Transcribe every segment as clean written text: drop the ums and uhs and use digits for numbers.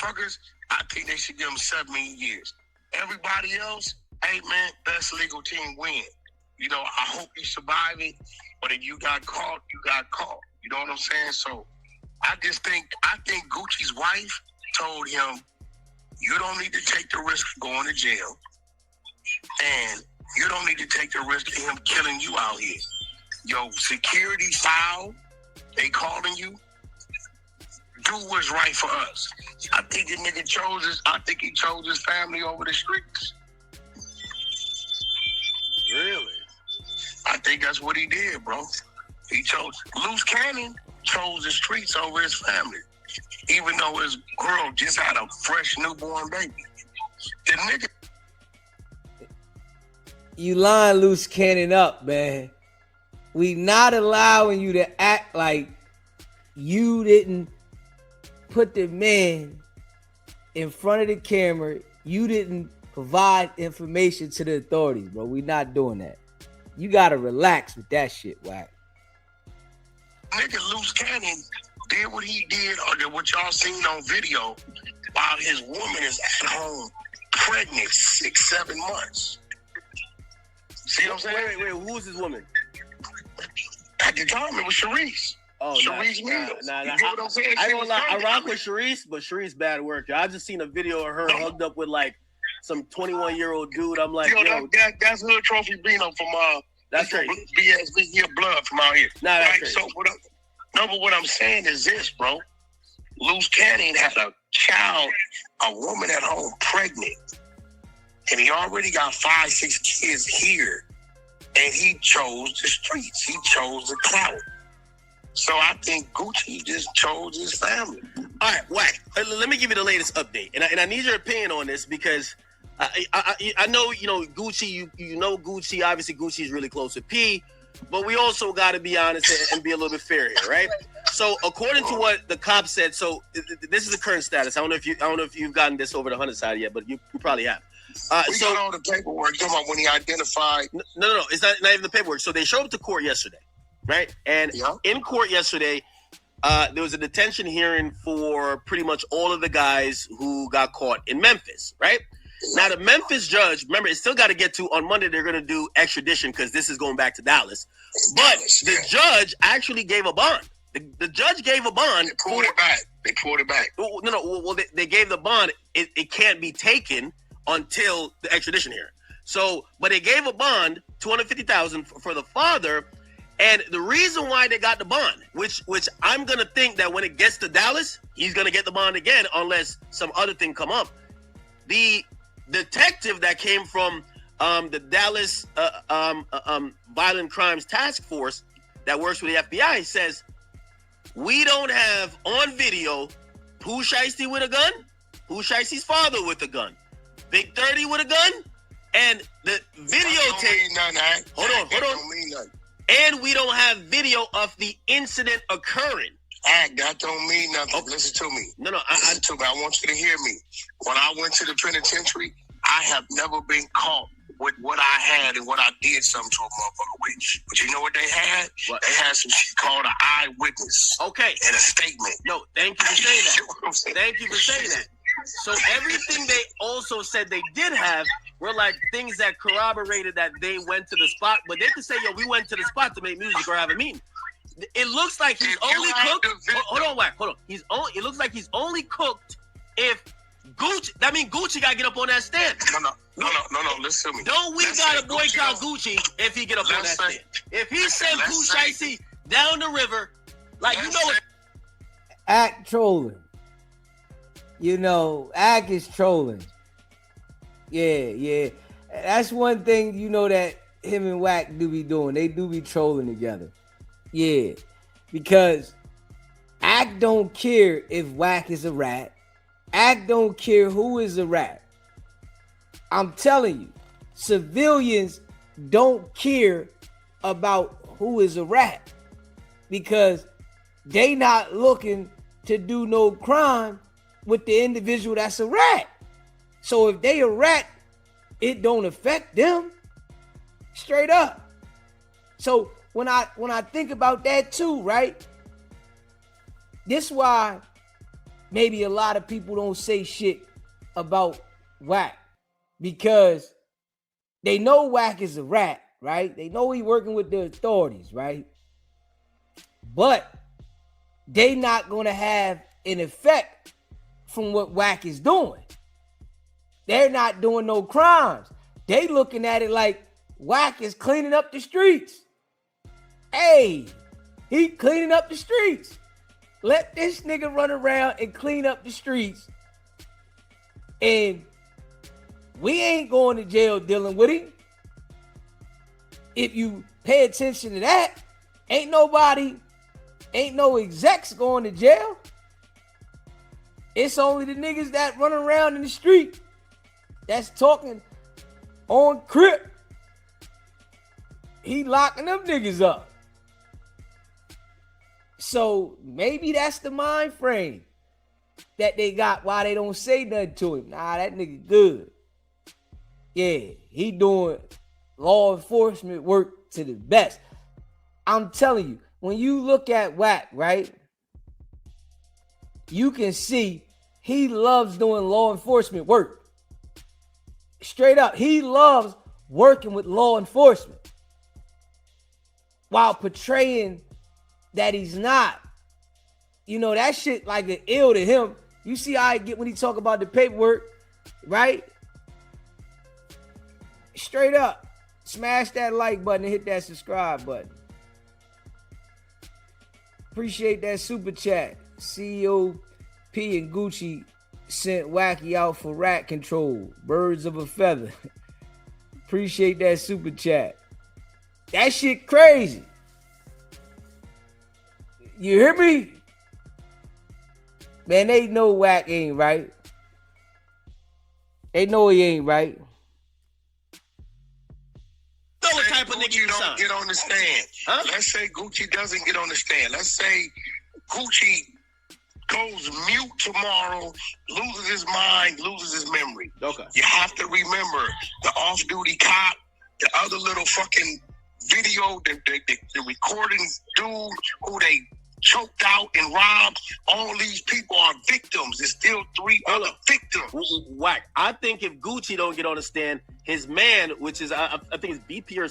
motherfuckers, I think they should give them 7 years. Everybody else, hey man, best legal team win. You know, I hope you survive it, but if you got caught, you got caught. You know what I'm saying? So I think Gucci's wife told him, you don't need to take the risk of going to jail, and you don't need to take the risk of him killing you out here. Yo, security foul, they calling you. Do what's right for us. I think the nigga he chose his family over the streets. Really? I think that's what he did, bro. Loose Cannon chose the streets over his family, even though his girl just had a fresh newborn baby. The nigga. You line Loose Cannon up, man. We not allowing you to act like you didn't put the man in front of the camera. You didn't provide information to the authorities, bro. We not doing that. You gotta relax with that shit, Wack. Nigga Loose Cannon did what he did, or what y'all seen on video, while his woman is at home pregnant 6-7 months. See what I'm saying? Wait, who's his woman? At the time, it was Sharice. Oh, Sharice Mills. Nah. You get what I'm saying? I ain't gonna lie, I rock with Sharice, but Sharice bad work. I just seen a video of her hugged up with like some 21-year-old dude. I'm like, yo, that's Hood Trophy Bino from that's crazy. BSB here blood from out here. Nah, that's crazy. So but what I'm saying is this, bro. Loose Cannon had a child, a woman at home pregnant, and he already got 5-6 kids here, and he chose the streets. He chose the clout. So I think Gucci just chose his family. All right, Wack. Let me give you the latest update, and I need your opinion on this because I know Gucci. You know Gucci. Obviously, Gucci is really close to P, but we also got to be honest and be a little bit fair here, right? So according to what the cops said, so this is the current status. I don't know if you've gotten this over the 100 side yet, but you probably have. We got all the paperwork. Come on, when he identified. No. It's not even the paperwork. So they showed up to court yesterday, right? And in court yesterday, there was a detention hearing for pretty much all of the guys who got caught in Memphis, right? Now, the Memphis judge, remember, it's still got to get to on Monday. They're going to do extradition because this is going back to Dallas. But the judge actually gave a bond. The judge gave a bond. They pulled it back. No. Well, they gave the bond. It can't be taken until the extradition hearing. So, but they gave a bond, $250,000 for the father. And the reason why they got the bond, which I'm going to think that when it gets to Dallas, he's going to get the bond again unless some other thing come up. The detective that came from the Dallas Violent Crimes Task Force that works with the FBI says, we don't have on video Poo Shisty with a gun, Poo Shisty's father with a gun, Big 30 with a gun, and the videotape. Hold on. And we don't have video of the incident occurring. That don't mean nothing. Okay. Listen to me. No. Listen to me. I want you to hear me. When I went to the penitentiary, I have never been caught with what I had and what I did something to a motherfucker with. But you know what they had? What? They had some shit called an eyewitness. Okay. And a statement. No, thank you for saying that. Thank you for saying that. So everything they also said they did have were like things that corroborated that they went to the spot. But they could say, yo, we went to the spot to make music or have a meeting. It looks like he's only cooked. Hold on, Wack. Hold on. It looks like he's only cooked if Gucci. That means Gucci got to get up on that stand. No. Listen to me. Don't we got to boycott Gucci if he get up on that stand? If he send Poo Shisty down the river, like you know, Act trolling. Act is trolling. Yeah. That's one thing that him and Wack do be doing. They do be trolling together. Yeah, because Act don't care if Wack is a rat. Act don't care who is a rat. I'm telling you, civilians don't care about who is a rat because they not looking to do no crime with the individual that's a rat. So if they a rat, it don't affect them. Straight up. So when I think about that too, right? This why maybe a lot of people don't say shit about Wack because they know Wack is a rat, right? They know he working with the authorities, right? But they not gonna have an effect from what Wack is doing. They're not doing no crimes. They looking at it like Wack is cleaning up the streets. Hey, he cleaning up the streets. Let this nigga run around and clean up the streets. And we ain't going to jail dealing with him. If you pay attention to that, ain't no execs going to jail. It's only the niggas that run around in the street that's talking on Crip. He locking them niggas up. So maybe that's the mind frame that they got why they don't say nothing to him. Nah, that nigga good. Yeah, he doing law enforcement work to the best. I'm telling you, when you look at Wack, right, you can see he loves doing law enforcement work. Straight up, he loves working with law enforcement while portraying that he's not. You know, that shit like an ill to him. You see how I get when he talk about the paperwork, right? Straight up, smash that like button and hit that subscribe button. Appreciate that super chat. CEO P and Gucci sent Wacky out for rat control. Birds of a feather. Appreciate that super chat. That shit crazy. You hear me? Man, they know Wack ain't right. They know he ain't right. Know what type of nigga Gucci you don't sound. get on the stand. Huh? Let's say Gucci doesn't get on the stand. Let's say Gucci goes mute tomorrow, loses his mind, loses his memory. Okay. You have to remember the off-duty cop, the other little fucking video, the recording dude who they choked out and robbed. All these people are victims. There's still 3 other victims. Wack. I think if Gucci don't get on the stand, his man, which is I think it's BP or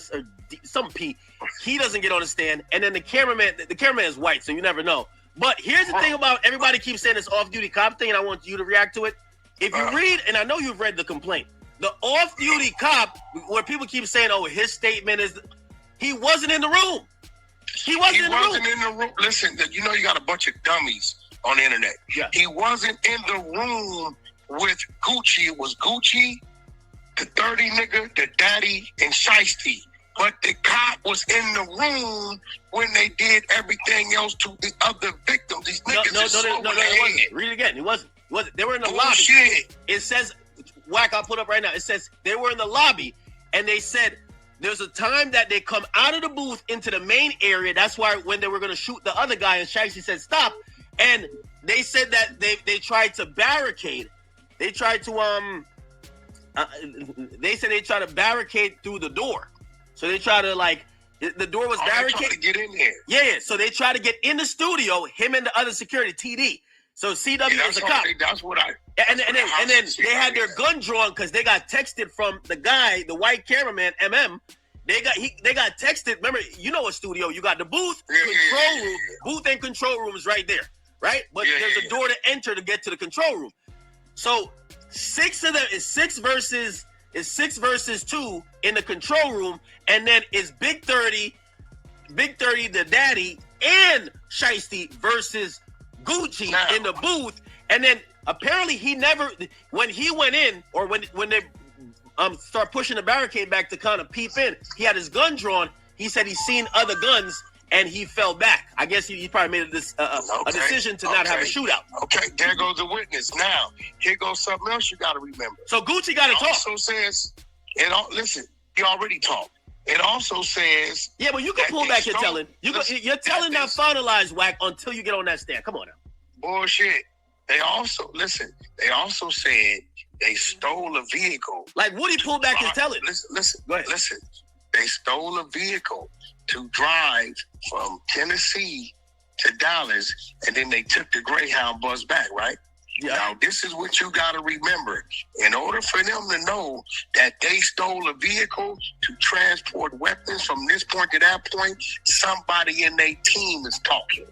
some P, he doesn't get on the stand, and then the cameraman is white, so you never know. But here's the thing about everybody keeps saying this off-duty cop thing, and I want you to react to it. If you read, and I know you've read the complaint, the off-duty cop, where people keep saying, "Oh, his statement is," he wasn't in the room. He wasn't in the room. Listen, you know you got a bunch of dummies on the internet. Yeah. He wasn't in the room with Gucci. It was Gucci, the 30 nigga, the daddy, and Shisty. But the cop was in the room when they did everything else to the other victims. These niggas No, he wasn't. Read it again. He wasn't. They were in the lobby. It says, Wack, I'll put up right now. It says they were in the lobby, and they said there's a time that they come out of the booth into the main area. That's why when they were going to shoot the other guy, and Shisty said stop, and they said that they tried to barricade. They tried to they said they tried to barricade through the door. So they try to the door was barricaded. To get in there. Yeah. So they try to get in the studio. Him and the other security, TD. So CW is a cop. That's what I. And then they had their gun drawn because they got texted from the guy, the white cameraman, MM. They got texted. Remember, you know a studio. You got the booth, control room. Booth and control room is right there, right? But there's a door to enter to get to the control room. So 6 of them is 6 versus 2 in the control room, and then it's Big 30, the daddy, and Shisty versus Gucci in the booth. And then apparently he never, when he went in, or when they start pushing the barricade back to kind of peep in, he had his gun drawn. He said he's seen other guns and he fell back. I guess he probably made a decision to not have a shootout. Okay, there goes the witness. Now, here goes something else you got to remember. So Gucci got to talk. Also says, listen, he already talked. It also says... Yeah, but you can pull back your telling. You're telling not finalized, Wack, until you get on that stand. Come on now. Bullshit. They also said they stole a vehicle. Like Woody pulled back his telling. Listen. They stole a vehicle to drive from Tennessee to Dallas, and then they took the Greyhound bus back, right? Yeah. Now, this is what you got to remember. In order for them to know that they stole a vehicle to transport weapons from this point to that point, somebody in their team is talking.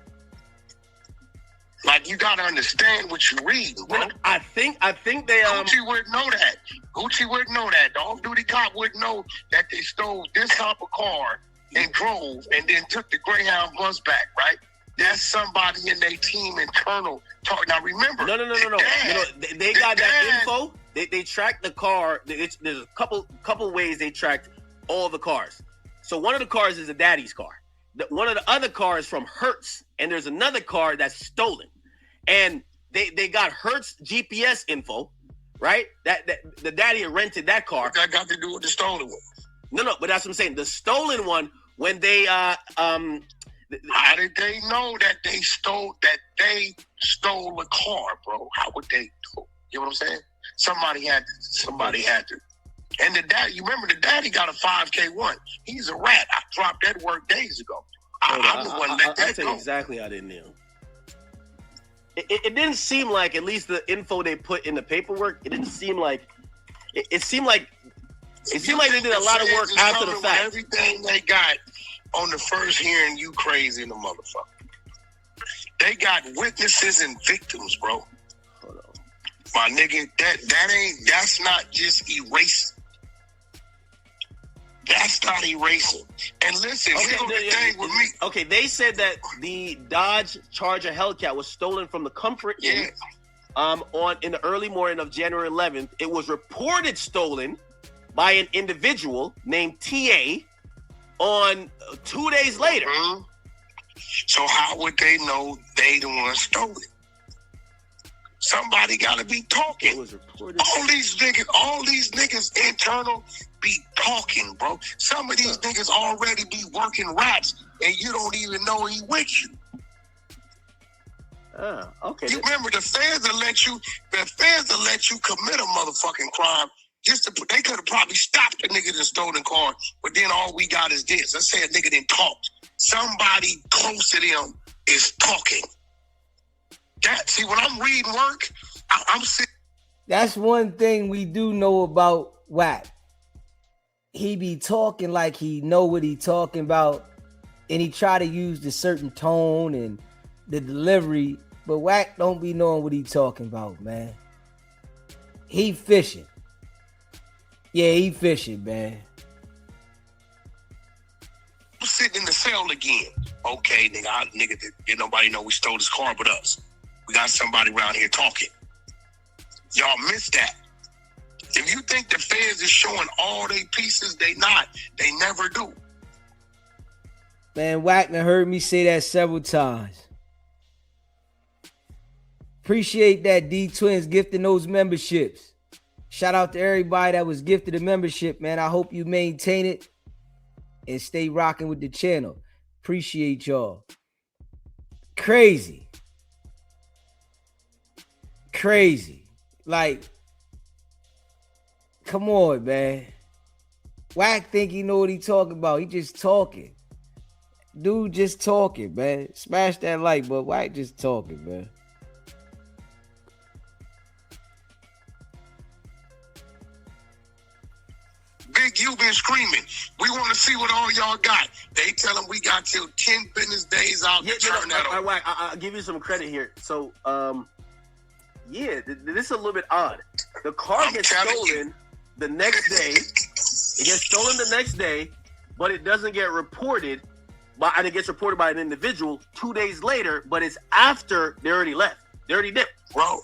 Like, you got to understand what you're reading, bro. I think they Gucci wouldn't know that. Gucci wouldn't know that. The off-duty cop wouldn't know that they stole this type of car and drove and then took the Greyhound bus back, right? That's somebody in their team internal talk. Now remember, no. They got that info. They tracked the car. There's a couple ways they tracked all the cars. So one of the cars is a daddy's car. One of the other cars from Hertz, and there's another car that's stolen. And they got Hertz GPS info, right? That the daddy had rented that car. What that got to do with the stolen one? No, but that's what I'm saying. The stolen one, when they how did they know that they stole a car, bro? How would they know? You know what I'm saying? Somebody had to. And the daddy, you remember the daddy got a 5K1. He's a rat. I dropped that work days ago. I'm the one let that I'll tell go. you exactly how they knew. It didn't seem like, at least the info they put in the paperwork, it didn't seem like it seemed like they did a lot of work after the fact. Everything they got on the first hearing, you crazy in the motherfucker. They got witnesses and victims, bro. Hold on. My nigga, that's not just erasing. That's not erasing. And listen, here's the thing with me. Okay, they said that the Dodge Charger Hellcat was stolen from the Comfort Inn in the early morning of January 11th. It was reported stolen by an individual named TA on 2 days later. Mm-hmm. So how would they know they the one stole it? Somebody got to be talking. It was reported. All these niggas internal be talking, bro. Some of these niggas already be working rats, and you don't even know he with you. Okay. You remember the feds will let you commit a motherfucking crime. They could have probably stopped the nigga that stole the car, but then all we got is this. Let's say a nigga didn't talk. Somebody close to them is talking. See, when I'm reading work, I'm sitting. That's one thing we do know about Wack. He be talking like he know what he talking about, and he try to use the certain tone and the delivery, but Wack don't be knowing what he talking about, man. He fishing. Yeah, he fishing, man. I'm sitting in the cell again. Okay, nigga, did nobody know we stole this car but us. We got somebody around here talking. Y'all missed that. If you think the feds is showing all they pieces, they not. They never do. Man, Wack done heard me say that several times. Appreciate that, D-Twins gifting those memberships. Shout out to everybody that was gifted a membership, man. I hope you maintain it and stay rocking with the channel. Appreciate y'all. Crazy. Like, come on, man. Wack think he know what he talking about. He just talking. Dude just talking, man. Smash that like, but Wack just talking, man. Big, you been screaming. We want to see what all y'all got. They tell them we got till 10 business days out to turn that over. Wack, I'll give you some credit here. So, this is a little bit odd. The car gets stolen the next day. It gets stolen the next day, but it doesn't get reported. And it gets reported by an individual 2 days later, but it's after they already left. They already dipped. Bro,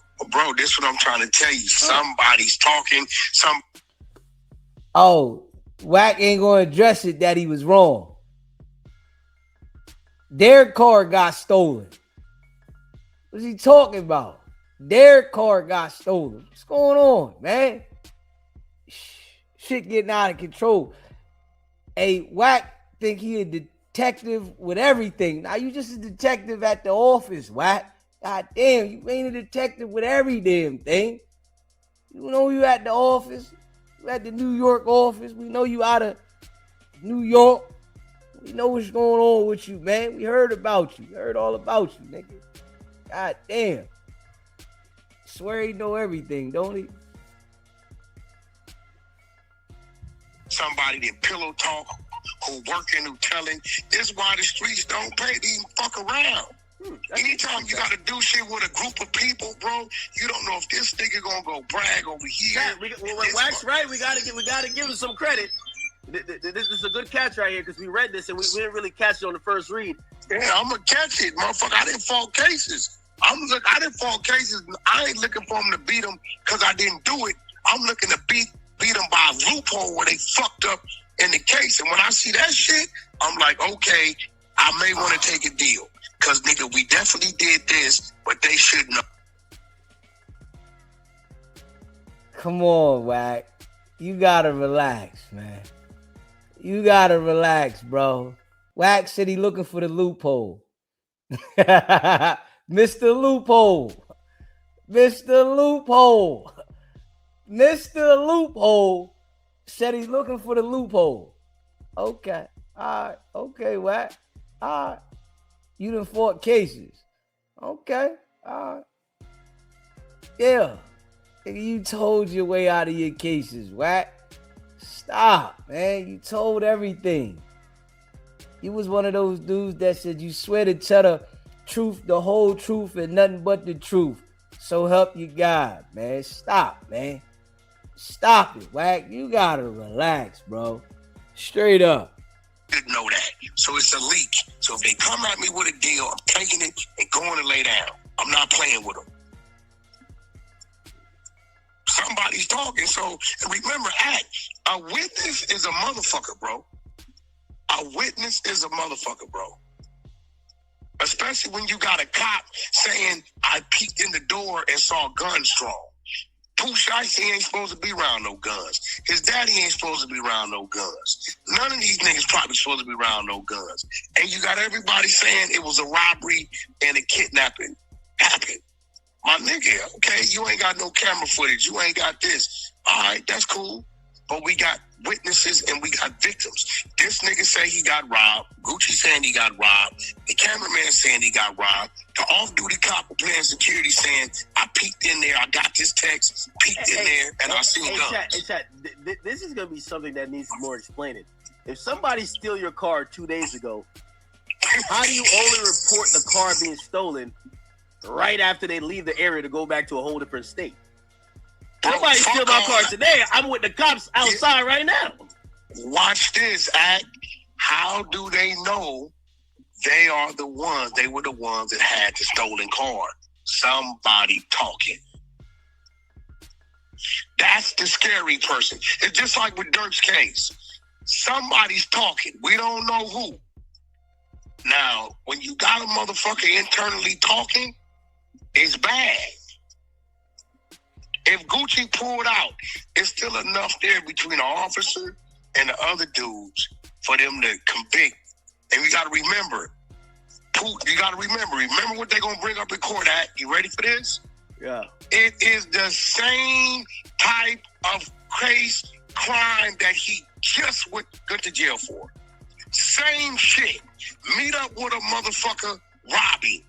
this is what I'm trying to tell you. Somebody's talking. Oh, Wack ain't going to address it that he was wrong. Their car got stolen. What's he talking about? Their car got stolen. What's going on, man? Shit getting out of control. Hey, Wack think he a detective with everything. Now you just a detective at the office, Wack. God damn, you ain't a detective with every damn thing. You know you at the office. You at the New York office. We know you out of New York. We know what's going on with you, man. We heard about you. We heard all about you, nigga. God damn. Swear he know everything, don't he? Somebody that pillow talk, who working, who telling. This is why the streets don't pay to even fuck around. Anytime you got to do shit with a group of people, bro, you don't know if this nigga gonna go brag over here. Wack's right. We gotta give him some credit. This is a good catch right here because we read this and we didn't really catch it on the first read. Yeah, I'm gonna catch it, motherfucker. I didn't fault cases. I didn't fault cases. I ain't looking for them to beat them because I didn't do it. I'm looking to beat them by a loophole where they fucked up in the case. And when I see that shit, I'm like, okay, I may want to take a deal. Because, nigga, we definitely did this, but they shouldn't have. Come on, Wack. You gotta relax, man. You gotta relax, bro. Wack said he looking for the loophole. Mr. Loophole. Mr. Loophole. Mr. Loophole said he's looking for the loophole. Okay. All right. Okay, Wack. All right. You done fought cases. Okay. All right. Yeah. You told your way out of your cases, Wack. Stop, man. You told everything. You was one of those dudes that said you swear to tell the truth, the whole truth, and nothing but the truth. So help you God, man. Stop, man. Stop it, Wack. You gotta relax, bro. Straight up. Didn't know that. So it's a leak. So if they come at me with a deal, I'm taking it and going to lay down. I'm not playing with them. Somebody's talking. So remember, a witness is a motherfucker, bro. A witness is a motherfucker, bro. Especially when you got a cop saying, I peeked in the door and saw guns drawn. Poo Shisty ain't supposed to be around no guns. His daddy ain't supposed to be around no guns. None of these niggas probably supposed to be around no guns. And you got everybody saying it was a robbery and a kidnapping happened. My nigga, okay, you ain't got no camera footage. You ain't got this. All right, that's cool. But we got witnesses and we got victims. This nigga say he got robbed. Gucci saying he got robbed. The cameraman saying he got robbed. The off-duty cop playing security saying, I peeked in there, I got this text, peeked in there, and I seen guns. This is going to be something that needs more explaining. If somebody steal your car 2 days ago, how do you only report the car being stolen right after they leave the area to go back to a whole different state? Somebody steal my car today, I'm with the cops outside right now. Watch this, Act. How do they know they are the ones, they were the ones that had the stolen car? Somebody talking. That's the scary person. It's just like with Dirk's case. Somebody's talking. We don't know who. Now, when you got a motherfucker internally talking, it's bad. If Gucci pulled out, it's still enough there between the officer and the other dudes for them to convict. And you got to remember, remember what they're going to bring up in court at. You ready for this? Yeah. It is the same type of crime that he just went to jail for. Same shit. Meet up with a motherfucker, robbing.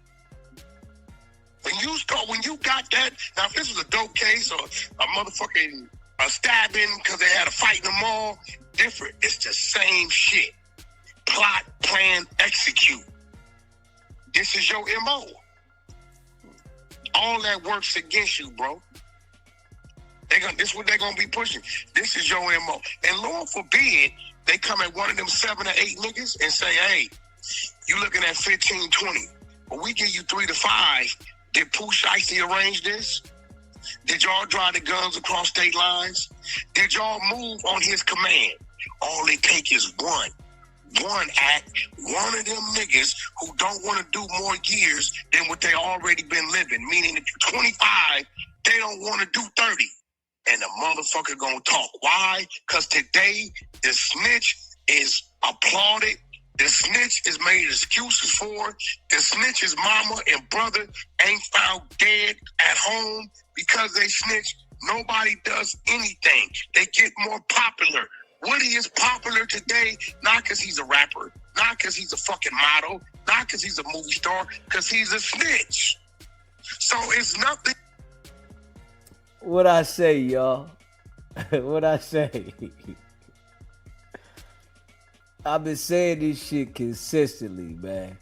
When you got that, now if this was a dope case or a motherfucking stabbing because they had a fight in the mall, different. It's the same shit. Plot, plan, execute. This is your MO. All that works against you, bro. This is what they're gonna be pushing. This is your MO. And Lord forbid they come at one of them 7 or 8 niggas and say, hey, you looking at 15, 20, but we give you 3 to 5. Did Poo Shisty arrange this? Did y'all drive the guns across state lines? Did y'all move on his command? All they take is one act, one of them niggas who don't want to do more years than what they already been living. Meaning if you're 25, they don't want to do 30. And the motherfucker gonna talk. Why? Because today the snitch is applauded. The snitch is made excuses for. The snitch's mama and brother ain't found dead at home because they snitch. Nobody does anything. They get more popular. Woody is popular today, not because he's a rapper, not because he's a fucking model, not because he's a movie star, because he's a snitch. So it's nothing. What I say, y'all? What I say? I've been saying this shit consistently, man.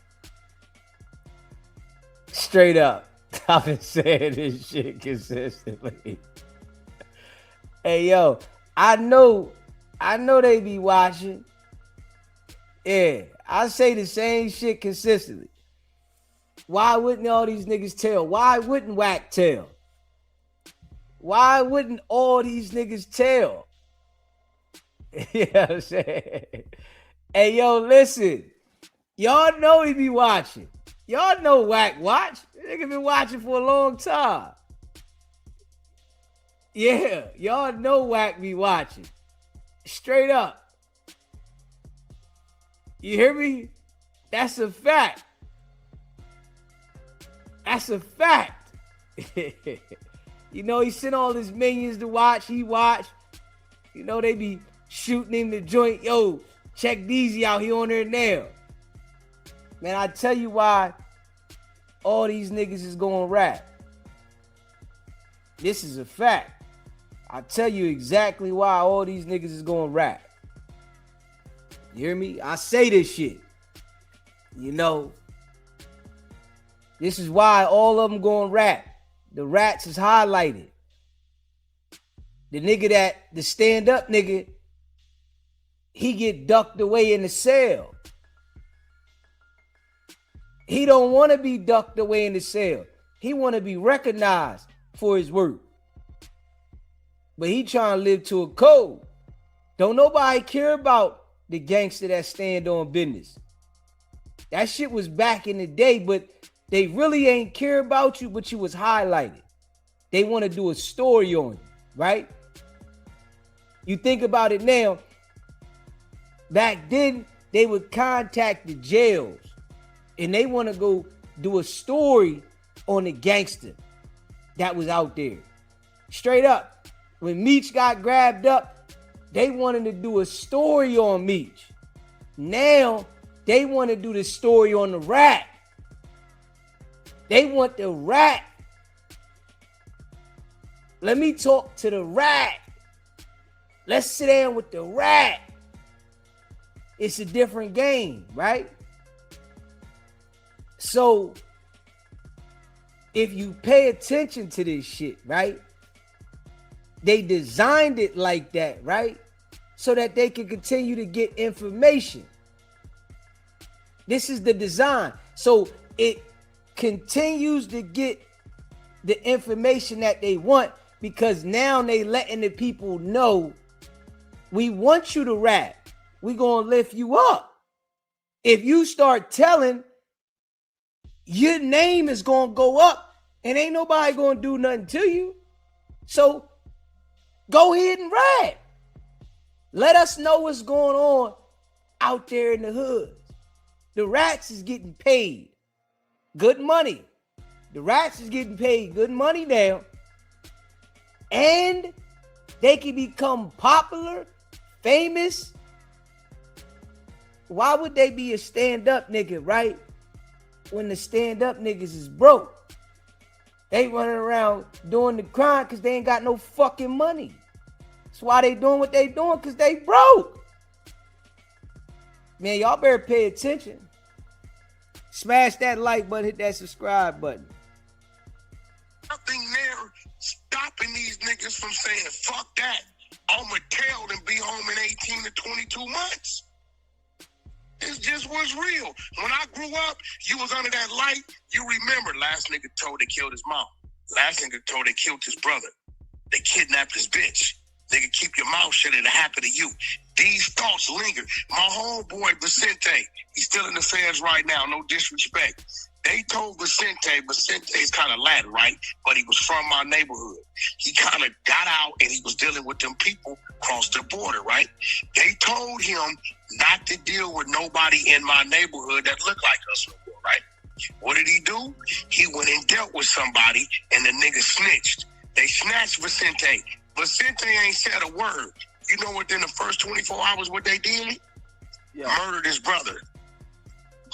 Straight up. I've been saying this shit consistently. Hey, yo, I know they be watching. Yeah, I say the same shit consistently. Why wouldn't all these niggas tell? Why wouldn't Wack tell? Why wouldn't all these niggas tell? You know what I'm saying? Hey, yo, listen. Y'all know he be watching. Y'all know Wack watch. Nigga been watching for a long time. Yeah, y'all know Wack be watching. Straight up. You hear me? That's a fact. That's a fact. You know, he sent all his minions to watch. He watched. You know, they be shooting him the joint. Yo, check Deezy out. He on there now. Man, I tell you why all these niggas is going rap. This is a fact. I tell you exactly why all these niggas is going rap. You hear me? I say this shit. You know, this is why all of them going rap. The rats is highlighted. The stand-up nigga, he get ducked away in the cell. He don't want to be ducked away in the cell. He want to be recognized for his work. But he trying to live to a code. Don't nobody care about the gangster that stand on business. That shit was back in the day, but they really ain't care about you, but you was highlighted. They want to do a story on you, right? You think about it now. Back then, they would contact the jails and they want to go do a story on the gangster that was out there. Straight up. When Meech got grabbed up, they wanted to do a story on Meech. Now, they want to do the story on the rat. They want the rat. Let me talk to the rat. Let's sit down with the rat. It's a different game, right? So, if you pay attention to this shit, right? They designed it like that, right? So that they can continue to get information. This is the design. So it continues to get the information that they want because now they letting the people know we want you to rap. We gonna lift you up. If you start telling, your name is gonna go up and ain't nobody gonna do nothing to you. So go ahead and rap. Let us know what's going on out there in the hood. The rats is getting paid good money. The rats is getting paid good money now. And they can become popular, famous. Why would they be a stand-up nigga, right? When the stand-up niggas is broke. They running around doing the crime because they ain't got no fucking money. That's why they doing what they doing, because they broke. Man, y'all better pay attention. Smash that like button, hit that subscribe button. Nothing there stopping these niggas from saying, fuck that. I'ma tell them be home in 18 to 22 months. It's just what's real. When I grew up, you was under that light. You remember last nigga told they killed his mom. Last nigga told they killed his brother. They kidnapped his bitch. Nigga, keep your mouth shut, it'll happen to you. These thoughts linger. My homeboy, Vicente, he's still in the feds right now, no disrespect. They told Vicente's kind of Latin, right? But he was from my neighborhood. He kind of got out and he was dealing with them people across the border, right? They told him not to deal with nobody in my neighborhood that looked like us no more, right? What did he do? He went and dealt with somebody and the nigga snitched. They snatched Vicente. Vicente ain't said a word. You know within the first 24 hours what they did? Yeah. Murdered his brother,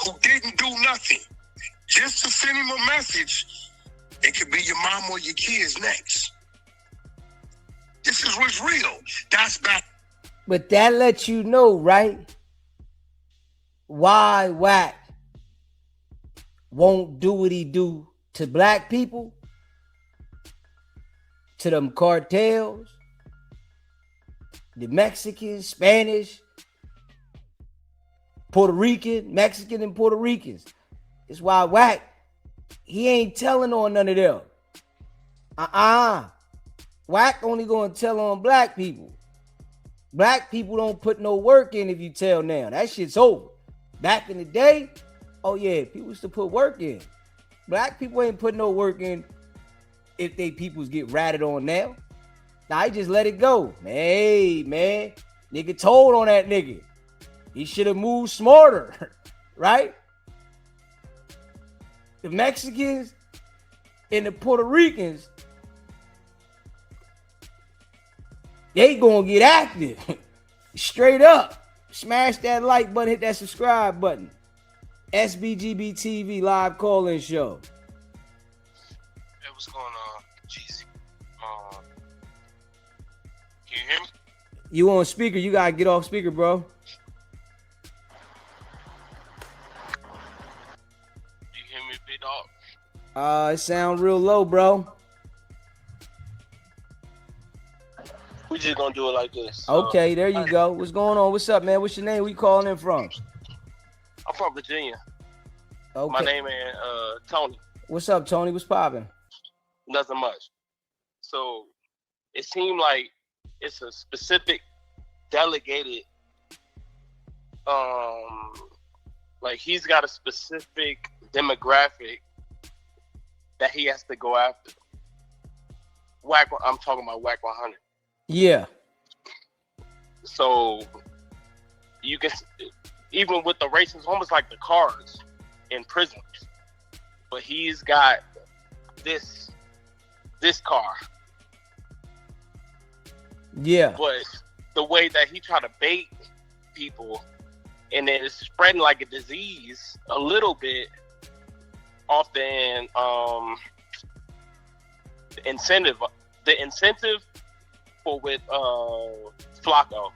who didn't do nothing. Just to send him a message, it could be your mom or your kids next. This is what's real. That's back. But that lets you know, right? Why Wack won't do what he do to black people, to them cartels, the Mexicans, Spanish, Puerto Rican, Mexican and Puerto Ricans. It's why Wack, he ain't telling on none of them. Wack only gonna tell on black people. Black people don't put no work in if you tell now. That shit's over. Back in the day, oh yeah, people used to put work in. Black people ain't put no work in if they peoples get ratted on now. Now, he just let it go. Hey, man, nigga told on that nigga. He should have moved smarter, right? The Mexicans and the Puerto Ricans, they gonna get active. Straight up. Smash that like button, hit that subscribe button. SBGB TV live call-in show. Hey, what's going on, Jeezy? Can you hear me? You on speaker, you gotta get off speaker, bro. You hear me, big dog? It sound real low, bro. We just gonna do it like this. Okay, there you go. What's going on? What's up, man? What's your name? Where you calling in from? I'm from Virginia. Okay. My name is Tony. What's up, Tony? What's popping? Nothing much. So it seemed like it's a specific delegated, like he's got a specific demographic that he has to go after. Wack, I'm talking about WICKED 100. Yeah. So you can, even with the races, almost like the cars in prisons, but he's got this car. Yeah. But the way that he tried to bait people, and then it's spreading like a disease a little bit off the incentive. The incentive for with Flacco,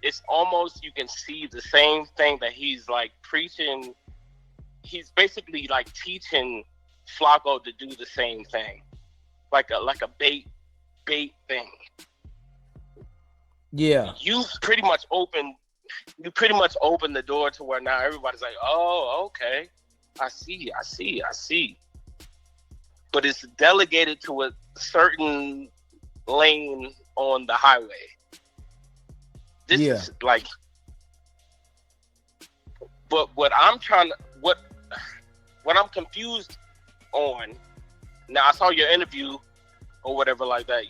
it's almost, you can see the same thing that he's like preaching. He's basically like teaching Flacco to do the same thing, like a bait thing. Yeah. You pretty much open the door to where now everybody's like, oh, okay, I see. But it's delegated to a certain lane on the highway. This is like, but what I'm confused on. Now I saw your interview or whatever like that.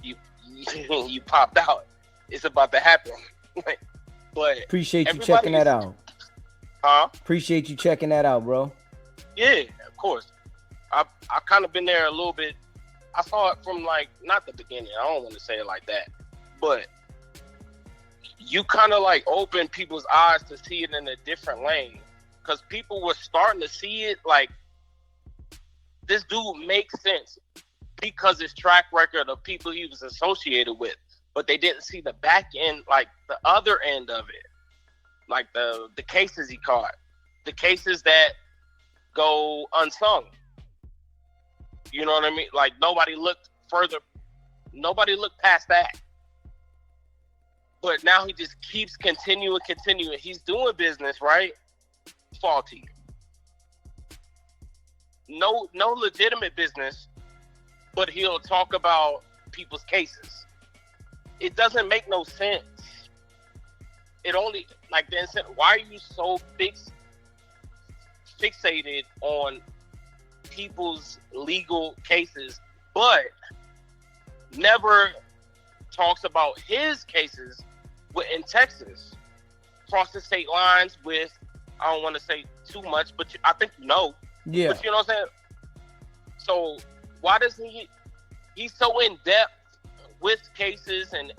You popped out. It's about to happen. But appreciate you checking that out. Appreciate you checking that out, bro. Yeah, of course. I kind of been there a little bit. I saw it from like, not the beginning. I don't want to say it like that, but you kind of like open people's eyes to see it in a different lane, because people were starting to see it like, this dude makes sense because his track record of people he was associated with, but they didn't see the back end, like the other end of it, like the cases he caught, the cases that go unsung. You know what I mean? Like nobody looked past that. But now he just keeps continuing. He's doing business, right? Faulty. No legitimate business, but he'll talk about people's cases. It doesn't make no sense. It only, like, the incentive. Why are you so fixated on people's legal cases, but never talks about his cases in Texas, cross the state lines with, I don't want to say too much, but I think you know. Yeah. But you know what I'm saying? So why doesn't he's so in depth with cases, and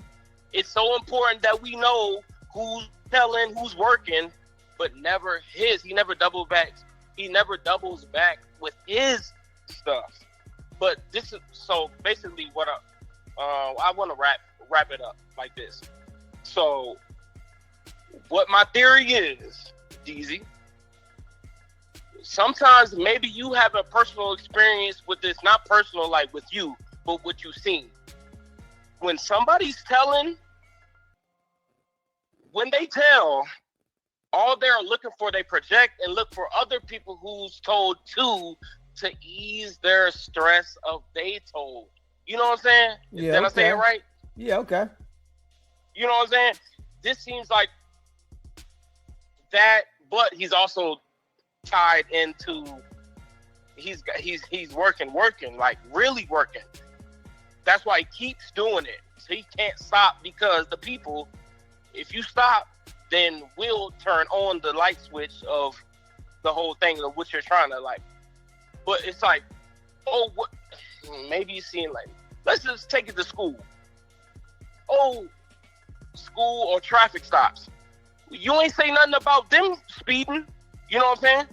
it's so important that we know who's telling, who's working, but never his. He never doubles back with his stuff. But this is, so basically what I want to wrap it up like this. So, what my theory is, DZ, sometimes maybe you have a personal experience with this, not personal like with you, but what you've seen. When somebody's telling, when they tell, all they're looking for, they project and look for other people who's told to ease their stress of they told. You know what I'm saying? Yeah, Did I say it right? Yeah, okay. You know what I'm saying? This seems like that, but he's also tied into he's working, like really working. That's why he keeps doing it. So he can't stop because the people, if you stop, then we'll turn on the light switch of the whole thing of what you're trying to like. But it's like, oh, what? Maybe you're seeing like, let's just take it to school. Oh, school or traffic stops. You ain't say nothing about them speeding. You know what I'm saying?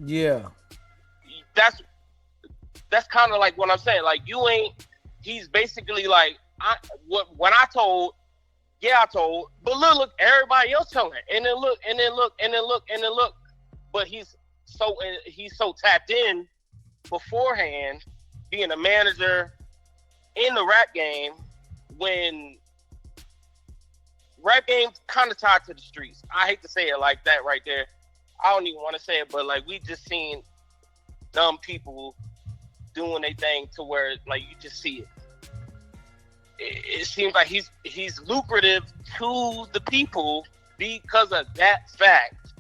Yeah. That's kind of like what I'm saying. Like you ain't. He's basically like, I told. But look, everybody else telling, and then look. But he's so tapped in beforehand, being a manager in the rap game, when rap game's kind of tied to the streets. I hate to say it like that right there. I don't even want to say it, but like we just seen dumb people doing their thing to where like you just see it. It seems like he's lucrative to the people because of that fact,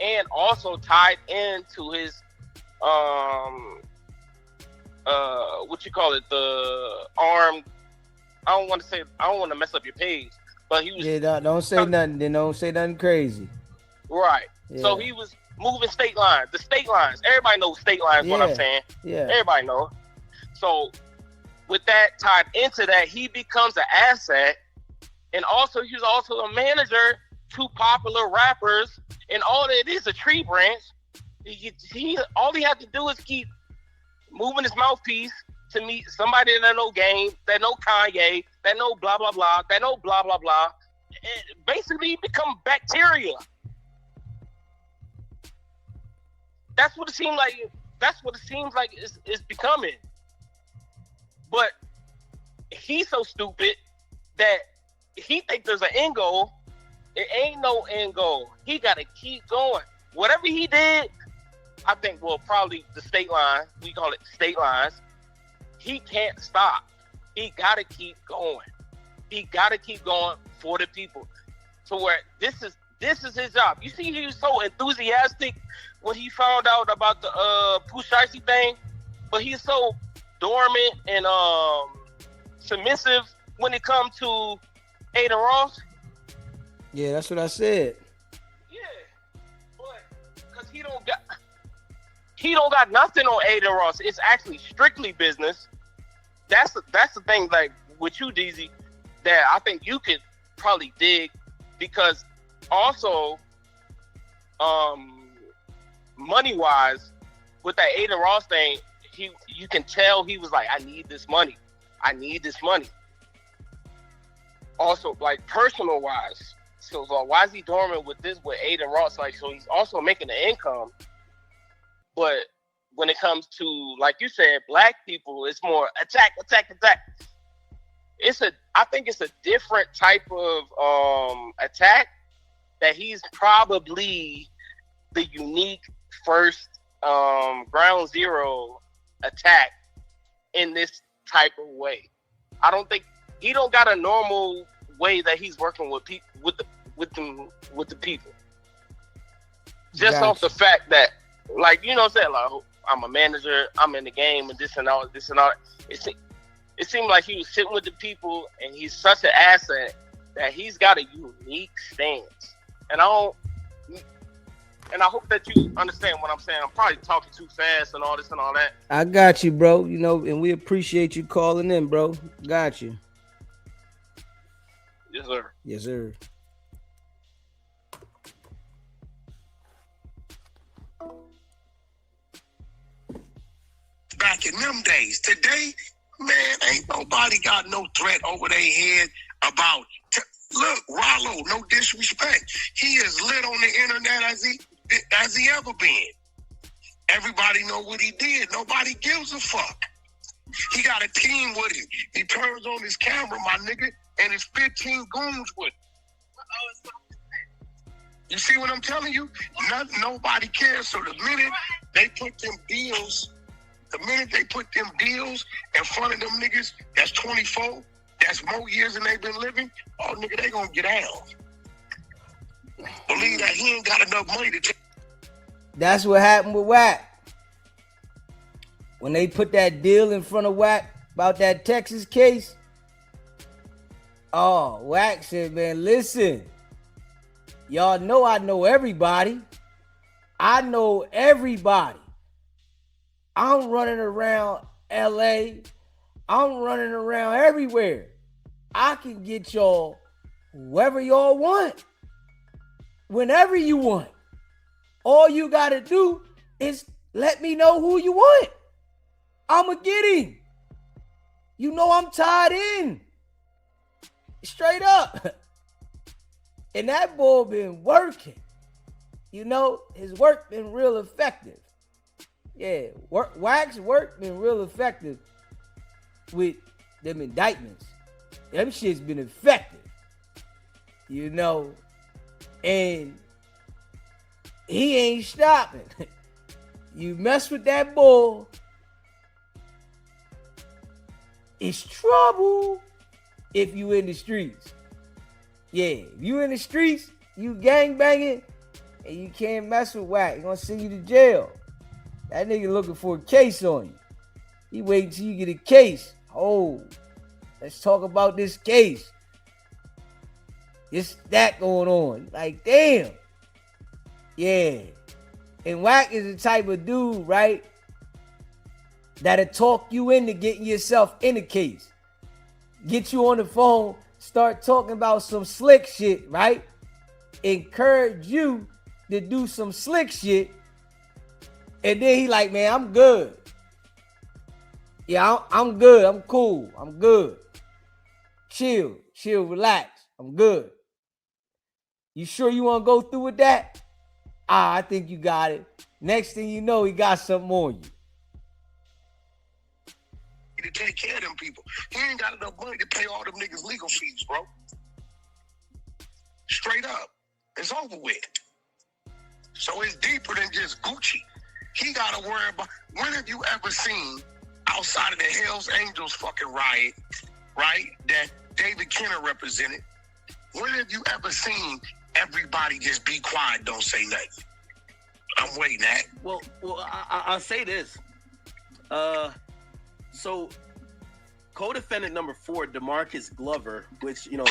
and also tied into his what you call it, the arm. I don't want to mess up your page, but he was don't say nothing. Then don't say nothing crazy. Right. Yeah. So he was moving state lines. The state lines. Everybody knows state lines. What I'm saying. Yeah. Everybody know. So with that tied into that, he becomes an asset, and also he's also a manager to popular rappers. And all it is a tree branch. He all he had to do is keep moving his mouthpiece to meet somebody that know game, that know Kanye, that know blah blah blah, that know blah blah blah. And basically become bacteria. That's what it seems like. That's what it seems like it's becoming. But he's so stupid that he thinks there's an end goal. It ain't no end goal. He got to keep going. Whatever he did, I think, well, probably the state line. We call it state lines. He can't stop. He got to keep going. He got to keep going for the people. So where this is his job. You see, he was so enthusiastic when he found out about the Poo Shisty thing, but he's so dormant and submissive when it comes to Aiden Ross. Yeah, that's what I said. Yeah, but because he don't got nothing on Aiden Ross. It's actually strictly business. That's the thing, like with you, DZ, that I think you could probably dig, because also, money wise, with that Aiden Ross thing, you can tell he was like, I need this money. Also, like personal wise, so why is he dormant with Aiden Ross? Like, so he's also making an income, but when it comes to, like you said, black people, it's more attack. I think it's a different type of attack that he's probably the unique first ground zero attack in this type of way. I don't think he don't got a normal way that he's working with the people. Just off the fact that, like, you know what I'm saying, like, I'm a manager, I'm in the game, and this and all. It seemed like he was sitting with the people, and he's such an asset that he's got a unique stance. And I hope that you understand what I'm saying. I'm probably talking too fast and all this and all that. I got you, bro. You know, and we appreciate you calling in, bro. Got you. Yes, sir. Yes, sir. Back in them days. Today, Man, ain't nobody got no threat over their head about. Look, Rollo, no disrespect. He is lit on the internet as he ever been. Everybody know what he did. Nobody gives a fuck. He got a team with him. He turns on his camera, my nigga, and his 15 goons with him. You see what I'm telling you? Nobody cares. So the minute they put them deals in front of them niggas, that's 24, that's more years than they've been living, oh, nigga, they gonna get out. Believe that he ain't got enough money to take. That's what happened with Wack. When they put that deal in front of Wack about that Texas case, oh, Wack said, man, listen, y'all know I know everybody. I know everybody. I'm running around LA. I'm running around everywhere. I can get y'all whoever y'all want. Whenever you want. All you got to do is let me know who you want. I'ma get him. You know I'm tied in. Straight up. And that boy been working. You know, his work been real effective. Yeah, Wack's work been real effective with them indictments. Them shit's been effective. You know, and he ain't stopping. You mess with that boy, it's trouble if you in the streets. Yeah, if you in the streets, you gang banging, and you can't mess with Wack. He gonna send you to jail. That nigga looking for a case on you. He waiting till you get a case. Oh, let's talk about this case. It's that going on. Like, damn. Yeah. And Wack is the type of dude, right, that'll talk you into getting yourself in a case. Get you on the phone, start talking about some slick shit, right? Encourage you to do some slick shit. And then he like, man, I'm good. Yeah, I'm good. I'm cool. I'm good. Chill, relax. I'm good. You sure you want to go through with that? I think you got it. Next thing you know, he got something on you. To take care of them people. He ain't got enough money to pay all them niggas legal fees, bro. Straight up. It's over with. So it's deeper than just Gucci. He got to worry about, when have you ever seen, outside of the Hells Angels fucking riot, right, that David Kenner represented, when have you ever seen everybody just be quiet, don't say nothing? I'm waiting at. Well, I'll say this. So, co-defendant number 4, DeMarcus Glover, which, you know,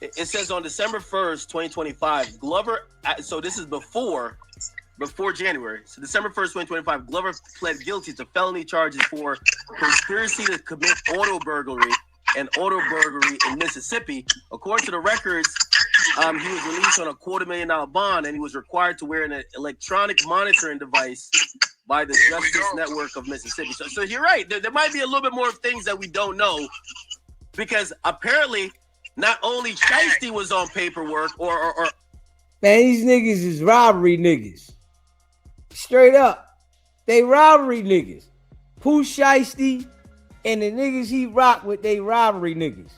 it says on December 1st, 2025, Glover, so this is before January. So December 1st, 2025, Glover pled guilty to felony charges for conspiracy to commit auto burglary and auto burglary in Mississippi. According to the records, he was released on a $250,000 bond, and he was required to wear an electronic monitoring device by the Justice Network of Mississippi. So you're right. There might be a little bit more things that we don't know, because apparently not only Shisty was on paperwork or man, these niggas is robbery niggas. Straight up. They robbery niggas. Poo Shisty and the niggas he rock with, they robbery niggas.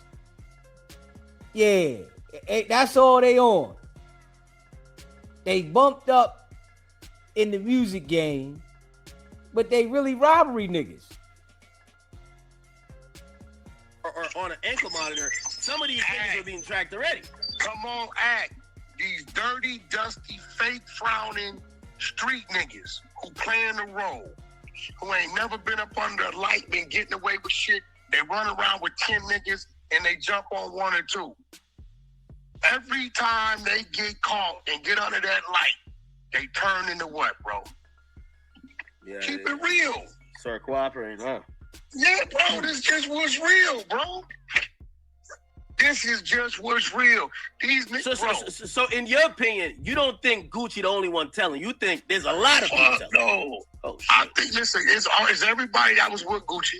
Yeah. That's all they on. They bumped up in the music game, but they really robbery niggas. Or on an ankle monitor. Some of these niggas are being tracked already. Come on, act. These dirty, dusty, fake frowning street niggas who playing the role, who ain't never been up under a light, been getting away with shit. They run around with 10 niggas and they jump on 1 or 2. Every time they get caught and get under that light, they turn into what, bro? Yeah, Keep it real. Start cooperating, huh? Yeah, bro, this just what's real, bro. This is just what's real. These niggas, so in your opinion, you don't think Gucci the only one telling? You think there's a lot of people telling? No. Oh, shit. I think, listen, it's everybody that was with Gucci.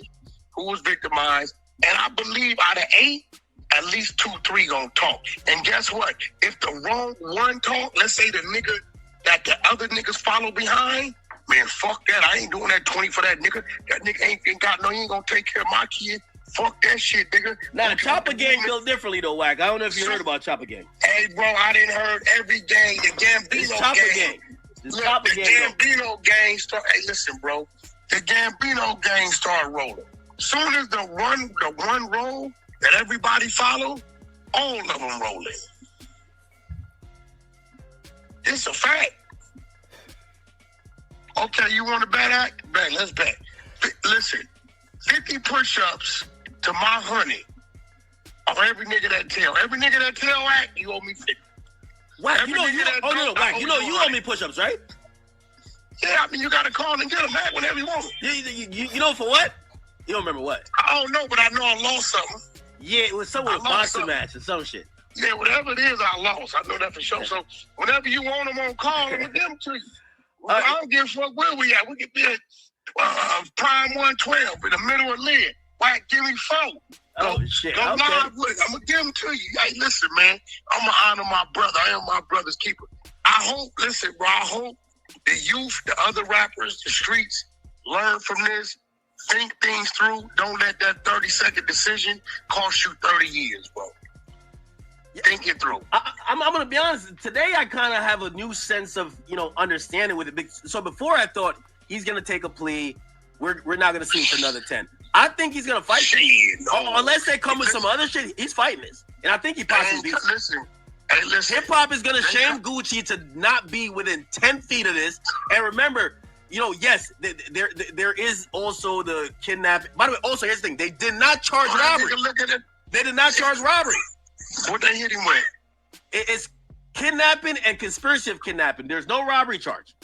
who was victimized, and I believe out of 8, at least 2, 3 gonna talk. And guess what? If the wrong one talk, let's say the nigga that the other niggas follow behind, man, fuck that. I ain't doing that 20 for that nigga. That nigga ain't got no, he ain't gonna take care of my kid. Fuck that shit, nigga. Now, Chopper Gang built differently, though, Wack. I don't know if you heard about Chopper Gang. Hey, bro, I didn't heard every gang. The Gambino Chopper gang. Look, the Gambino gang start. Hey, listen, bro. The Gambino gang start rolling. Soon as the one roll that everybody follow, all of them rolling. It's a fact. Okay, you want to bet act? Bet, let's bet. Listen, 50 push-ups to my honey of every nigga that tell. Every nigga that tell act, you owe me 50. Wack, you owe me push-ups, right? Yeah, I mean, you got to call and get them back whenever you want. You know for what? You don't remember what? I don't know, but I know I lost something. Yeah, it was some boxing match or some shit. Yeah, whatever it is, I lost. I know that for sure. So whenever you want them on call, I'm going to give them to you. Well, I don't give a fuck where we at. We could be at Prime 112 in the middle of Lid. Wack, give me 4. Oh, shit. Go live with it. I'm going to give them to you. Hey, listen, man. I'm going to honor my brother. I am my brother's keeper. I hope, listen, bro, I hope the youth, the other rappers, the streets learn from this. Think things through. Don't let that 30-second decision cost you 30 years, bro. Think it through. I'm going to be honest. Today, I kind of have a new sense of, understanding with it. So before I thought he's going to take a plea. We're not going to see him for another 10. I think he's going to fight. Unless they come with some other shit, he's fighting this. And I think he possibly beats. Listen. Hip-hop is going to shame Gucci to not be within 10 feet of this. And remember, yes, there is also the kidnapping. By the way, also, here's the thing. They did not charge robbery. They did not charge robbery. What they hit him with? It's kidnapping and conspiracy of kidnapping. There's no robbery charge.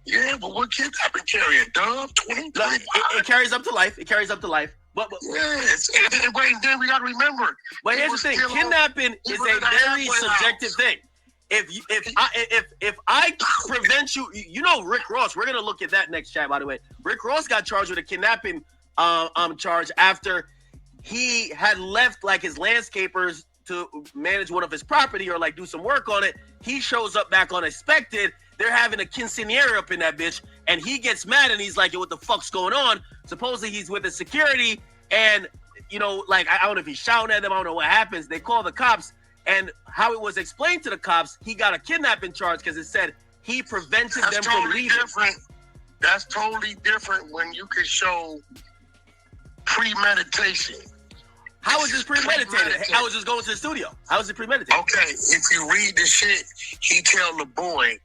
Yeah, but what kidnapping carry? A dove? 20? It carries up to life. It carries up to life. But yes. And wait, then we got to remember. But here's the thing. Kidnapping is a very subjective thing. If I prevent you, Rick Ross, we're going to look at that next chat, by the way. Rick Ross got charged with a kidnapping charge after he had left like his landscapers to manage one of his property or like do some work on it. He shows up back unexpected. They're having a quinceañera up in that bitch, and he gets mad and he's like, yo, what the fuck's going on? Supposedly he's with the security, and I don't know if he's shouting at them, I don't know what happens. They call the cops, and how it was explained to the cops, he got a kidnapping charge because it said he prevented them from leaving. That's totally different when you can show premeditation. How is this premeditated? I was just going to the studio. How is it premeditated? Okay, if you read the shit, he tell the boy,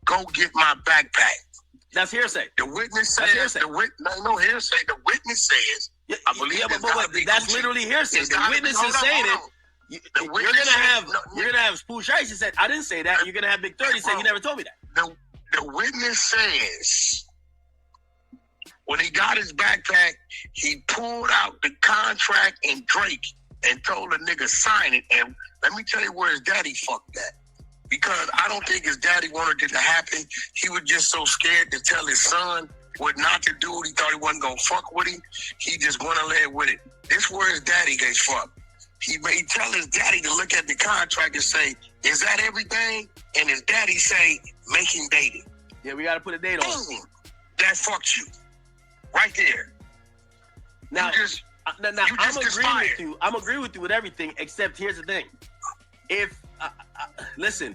go get my backpack. That's hearsay. The witness says, hearsay. No hearsay. The witness says, I believe that's literally hearsay. The witness is saying it. You're gonna have Poo Shisty said, I didn't say that. You're gonna have Big 30 say, you never told me that. The witness says, when he got his backpack, he pulled out the contract and Drake and told the nigga sign it. And let me tell you where his daddy fucked that. Because I don't think his daddy wanted it to happen. He was just so scared to tell his son what not to do. He thought he wasn't going to fuck with him. He just went ahead with it. This where his daddy gets fucked. He tell his daddy to look at the contract and say, is that everything? And his daddy say, make him date it. Yeah, we got to put a date on it. That fucked you. Right there. Now, I'm agreeing with you with everything, except here's the thing. If listen,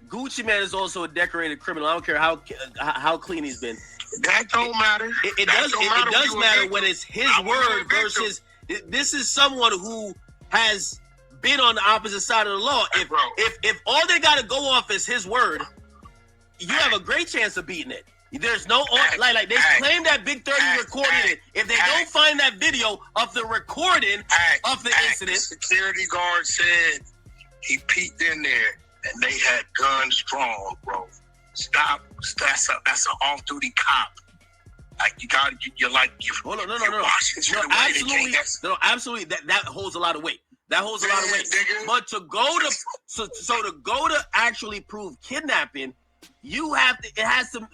Gucci Man is also a decorated criminal. I don't care how clean he's been. That don't matter. It does matter when it's his word versus this is someone who has been on the opposite side of the law. If all they got to go off is his word, you have a great chance of beating it. There's no like they claim that Big 30 recorded it. If they don't find that video of the recording of the incident, the security guard said he peeked in there and they had guns drawn, bro. Stop. That's an off-duty cop. Like you're like you. Oh, no. Absolutely. That holds a lot of weight. That holds a lot of weight. Nigga. But to go to actually prove kidnapping, you have to. It has to.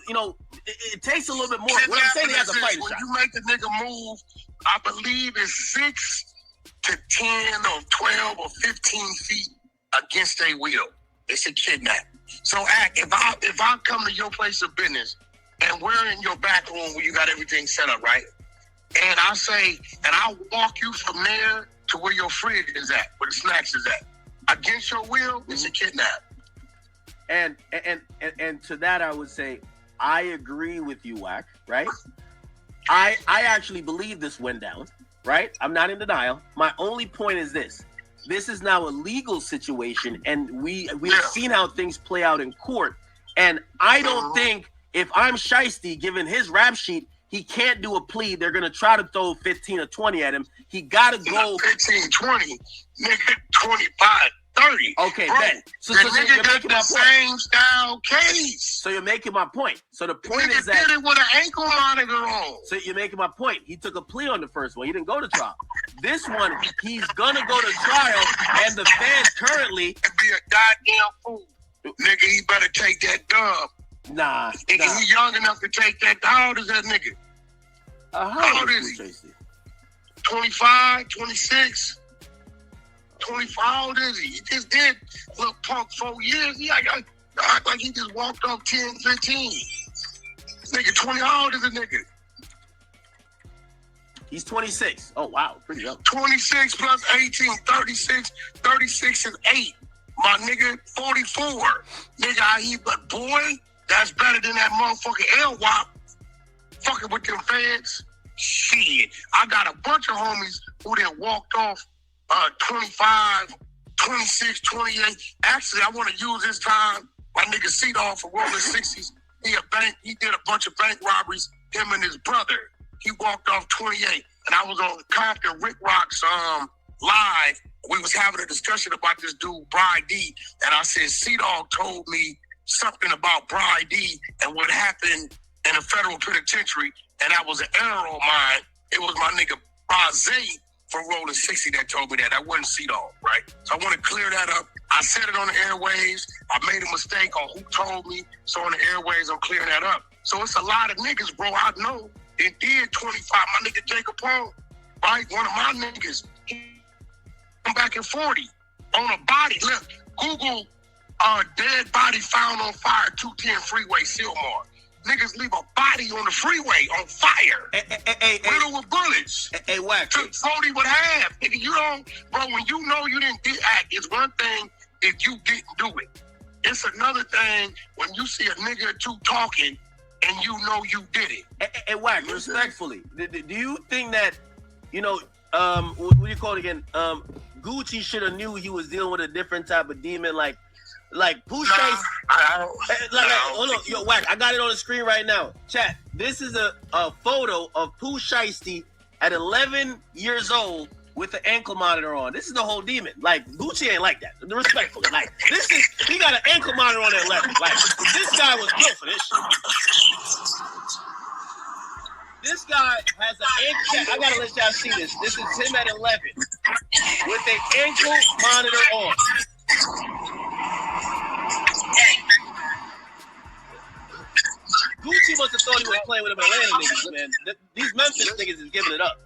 It takes a little bit more. What I'm saying, he has a fighting shot. When you make the nigga move I believe it's 6 to 10 or 12 or 15 feet against their will. It's a kidnap. So, if I come to your place of business and we're in your back room where you got everything set up, right? And I say, and I'll walk you from there to where your fridge is at, where the snacks is at. Against your will, it's a kidnap. And to that, I would say, I agree with you, Wack, right? I actually believe this went down, right? I'm not in denial. My only point is this. This is now a legal situation, and we've seen how things play out in court. And I don't think if I'm Shisty, given his rap sheet, he can't do a plea. They're going to try to throw 15 or 20 at him. He got to go. 15, 20, nigga, 25, 30. Okay, bro, Ben. So the you're nigga got making the my same point. style case. So you're making my point. So the point Nigga is that. did it with an ankle monitor on. So you're making my point. He took a plea on the first one. He didn't go to trial. This one, he's going to go to trial, and the fans currently. Be a goddamn fool. Nigga, he better take that dub. Nah. Nigga, he young enough to take that. How old is that nigga? How old is he? Tracy? 25, 26, 25. How old is he? He just did little punk 4 years. He act like he just walked off 10, 15. Nigga, 20. How old is a nigga? He's 26. Oh, wow. Pretty young. 26 plus 18, 36. 36 is 8. My nigga, 44. Nigga, but boy, that's better than that motherfucking L-Wop. Fucking with them fans. Shit. I got a bunch of homies who then walked off 25, 26, 28. Actually, I want to use this time. My nigga C-Dog for Rolling 60s. He did a bunch of bank robberies, him and his brother. He walked off 28. And I was on Compton Rick Rock's live. We was having a discussion about this dude, Bri D. And I said, C-Dog told me something about Bri D and what happened in a federal penitentiary. And that was an error on mine. It was my nigga Brazay from Rolling 60 that told me that. That wasn't C-Dog, right? So I want to clear that up. I said it on the airwaves. I made a mistake on who told me. So on the airwaves, I'm clearing that up. So it's a lot of niggas, bro. I know. It did 25. My nigga Jacob Paul, right? One of my niggas. I'm back at 40 on a body. Look, Google dead body found on fire, 210 freeway, Silmar. Niggas leave a body on the freeway on fire. Riddled with bullets. Hey, Wack. Took 40 with half. Nigga, you don't, bro, when you know you didn't act, it's one thing if you didn't do it. It's another thing when you see a nigga or two talking and you know you did it. Hey, Wack, respectfully, do you think that, what do you call it again? Gucci should have knew he was dealing with a different type of demon, like Poo Shisty. Hold on, yo, Wack, I got it on the screen right now. Chat, this is a photo of Poo Shisty at 11 years old with the ankle monitor on. This is the whole demon. Like, Gucci ain't like that. Respectfully, like, he got an ankle monitor on at 11. Like, this guy was built for this shit. This guy has an ankle. I gotta let y'all see this. This is him at 11 with an ankle monitor on. Gucci must have thought he was playing with them Atlanta niggas, man. These Memphis niggas is giving it up.